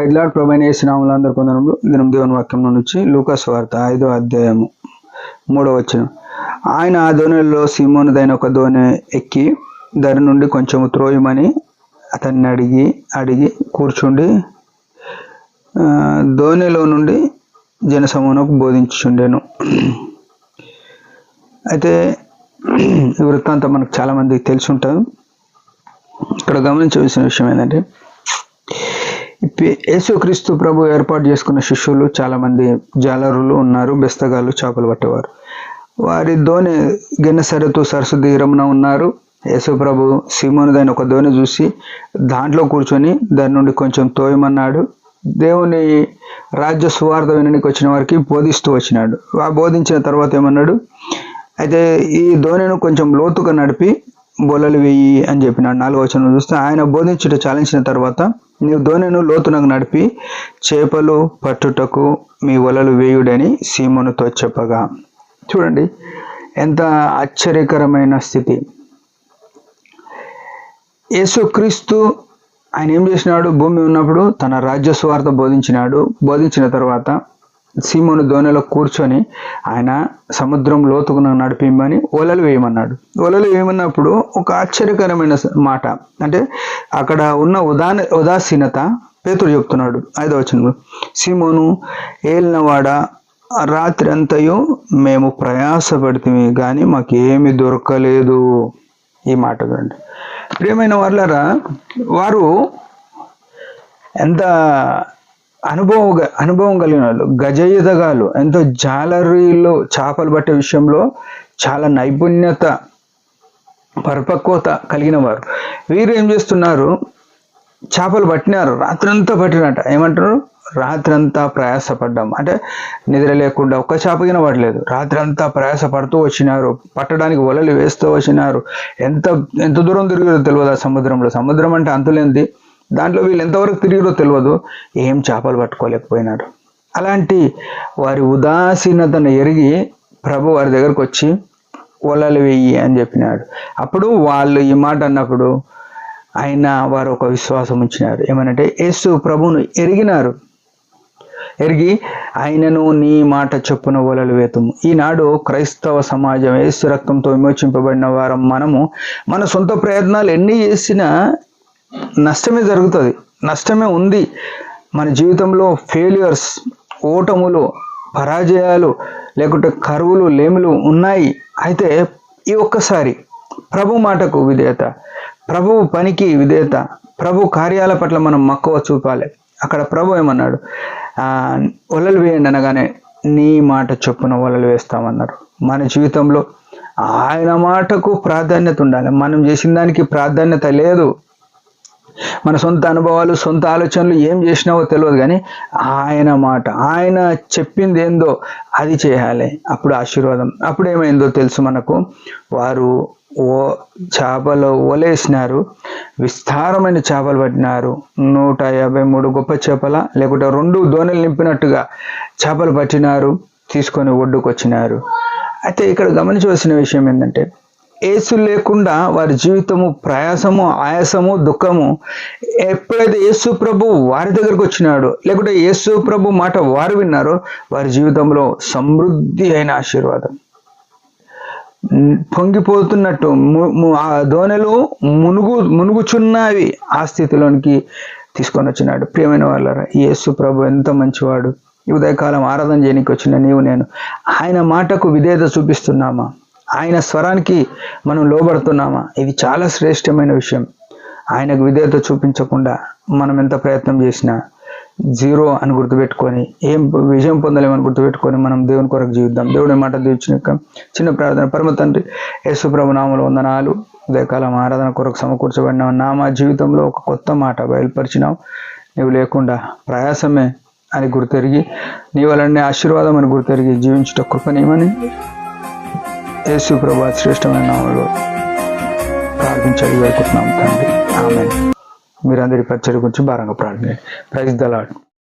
Praise lord. ప్రభువైన యేసు నామములో అందరికీ వందనములు. దినం దేవుని వాక్యం నుంచి లూకా సువార్త 5వ అధ్యాయము 3వ వచనం. ఆయన ఆ దోణిలో సీమోనుదైన ఒక దోణి ఎక్కి దాని నుండి కొంచెము త్రోయమని అతన్ని అడిగి కూర్చుండి దోణిలో నుండి జనసమూహమునకు బోధించుచుండెను. అయితే ఈ వృత్తాంతం మనకు చాలా మందికి తెలిసి ఉంటుంది. ఇక్కడ గమనించవలసిన విషయం ఏంటంటే, యేసుక్రీస్తు ప్రభు ఏర్పాటు చేసుకున్న శిష్యులు చాలామంది జాలరులు ఉన్నారు, బెస్తగాళ్ళు, చేపలు పట్టేవారు. వారి దోణి గెన్నెసరెతు సరస్సు తీరమున ఉన్నారు. యేసు ప్రభు సీమోనుదైన ఒక దోణి చూసి దాంట్లో కూర్చొని దాని నుండి కొంచెం తోయమన్నాడు. దేవుని రాజ్య సువార్త వినడానికి వచ్చిన వారికి బోధిస్తూ వచ్చినాడు. బోధించిన తర్వాత ఏమన్నాడు, అయితే ఈ దోణిను కొంచెం లోతుగా నడిపి బొలలు వేయి అని చెప్పినాడు. 4వ వచనం చూస్తే, ఆయన బోధించుట చాలించిన తర్వాత, నీవు దోణిను లోతునకు నడిపి చేపలు పట్టుటకు మీ వలలు వేయుడని సీమోనుతో చెప్పగా. చూడండి ఎంత ఆశ్చర్యకరమైన స్థితి. యేసుక్రీస్తు ఆయన ఏం చేసినాడు, భూమి ఉన్నప్పుడు తన రాజ్య సువార్త బోధించినాడు. బోధించిన తర్వాత సీమోను దోణిలో కూర్చొని ఆయన సముద్రం లోతుకు నడిపిమ్మని వలలు వేయమన్నాడు. వలలు వేయమన్నప్పుడు ఒక ఆశ్చర్యకరమైన మాట, అంటే అక్కడ ఉన్న ఉదాసీనత పేతురు చెప్తున్నాడు. 5వ వచనంలో, సీమోను ఏలినవాడ, రాత్రి అంతయు మేము ప్రయాసపడితే కానీ మాకు ఏమి దొరకలేదు. ఈ మాట చూడండి ప్రియమైన వాళ్ళరా, వారు ఎంత అనుభవం కలిగిన వాళ్ళు, గజయుధగాలు, ఎంతో జాలరీలో చేపలు పట్టే విషయంలో చాలా నైపుణ్యత, పరిపక్వత కలిగిన వారు. వీరు ఏం చేస్తున్నారు, చేపలు పట్టినారు, రాత్రంతా పట్టినట్ట. ఏమంటారు, రాత్రంతా ప్రయాసపడ్డాం అంటే నిద్ర లేకుండా ఒక్క చేపగిన పడలేదు. రాత్రి అంతా ప్రయాసపడుతూ వచ్చినారు, పట్టడానికి వలలు వేస్తూ వచ్చినారు. ఎంత దూరం తిరిగారో తెలియదు ఆ సముద్రంలో. సముద్రం అంటే అంతులేంది, దాంట్లో వీళ్ళు ఎంతవరకు తిరిగిరో తెలియదు. ఏం చేపలు పట్టుకోలేకపోయినారు. అలాంటి వారి ఉదాసీనతను ఎరిగి ప్రభు వారి దగ్గరకు వచ్చి వలలు వేయి అని చెప్పినాడు. అప్పుడు వాళ్ళు ఈ మాట అన్నప్పుడు వారు ఒక విశ్వాసం ఉంచినారు. ఏమనంటే యేసు ప్రభువును ఎరిగి ఆయనను నీ మాట చొప్పున వలలు వేతుము. ఈనాడు క్రైస్తవ సమాజం యేసు రక్తంతో విమోచింపబడిన వారం మనము మన సొంత ప్రయత్నాలు ఎన్ని చేసినా నష్టమే జరుగుతుంది, నష్టమే ఉంది. మన జీవితంలో ఫెయిల్యూర్స్, ఓటములు, పరాజయాలు, లేకుంటే కరువులు, లేములు ఉన్నాయి. అయితే ఈ ఒక్కసారి ప్రభు మాటకు విధేయత, ప్రభు పనికి విధేయత, ప్రభు కార్యాల పట్ల మనం మక్కువ చూపాలి. అక్కడ ప్రభు ఏమన్నాడు, వలలు వేయండి అనగానే నీ మాట చొప్పున వలలు వేస్తామన్నారు. మన జీవితంలో ఆయన మాటకు ప్రాధాన్యత ఉండాలి. మనం చేసిన దానికి ప్రాధాన్యత లేదు. మన సొంత అనుభవాలు, సొంత ఆలోచనలు ఏం చేసినావో తెలియదు, కానీ ఆయన మాట, ఆయన చెప్పింది ఏందో అది చేయాలి. అప్పుడు ఆశీర్వాదం. అప్పుడు ఏమైందో తెలుసు మనకు, వారు చేపలు వలేసినారు, విస్తారమైన చేపలు పట్టినారు. 153 గొప్ప చేపల, లేకుంటే 2 దోణిలు నింపినట్టుగా చేపలు పట్టినారు, తీసుకొని ఒడ్డుకు వచ్చినారు. అయితే ఇక్కడ గమనించవలసిన విషయం ఏంటంటే, యేసు లేకుండా వారి జీవితము ప్రయాసము, ఆయాసము, దుఃఖము. ఎప్పుడైతే యేసు ప్రభు వారి దగ్గరకు వచ్చినాడో, లేకుంటే యేసు ప్రభు మాట వారు విన్నారో, వారి జీవితంలో సమృద్ధి అయిన ఆశీర్వాదం పొంగిపోతున్నట్టు, ఆ దోణిలో మునుగుచున్నవి, ఆ స్థితిలోనికి తీసుకొని వచ్చినాడు. ప్రియమైన వాళ్ళరా, యేసు ప్రభు ఎంత మంచివాడు. ఈ ఉదయకాలం ఆరాధన చేయడానికి వచ్చిన నీవు నేను ఆయన మాటకు విధేయత చూపిస్తున్నామా? ఆయన స్వరానికి మనం లోబడుతున్నామా? ఇది చాలా శ్రేష్టమైన విషయం. ఆయనకు విధేయత చూపించకుండా మనం ఎంత ప్రయత్నం చేసినా జీరో అని గుర్తుపెట్టుకొని, ఏం విజయం పొందలేమని గుర్తుపెట్టుకొని మనం దేవుని కొరకు జీవిద్దాం. దేవుడి మాట దీవించిన చిన్న ప్రార్థన. పరమ తండ్రి, యేసు ప్రభు నామములో వందనాలు. ఉదయకాలం ఆరాధన కొరకు సమకూర్చబడినావు. మా జీవితంలో ఒక కొత్త మాట బయలుపరిచినావు. నువ్వు లేకుండా ప్రయాసమే అని గుర్తెరిగి, నీ వలనే ఆశీర్వాదం అని గుర్తెరిగి జీవించుట కృపనేమని యేసు ప్రభు శ్రేష్టమైన నామములో ప్రార్థించాలి వేడుకుంటున్నాం తండ్రి. ఆమేన్. మీరందరి పరిచర్య గురించి భారంగా ప్రార్థన. Praise the lord.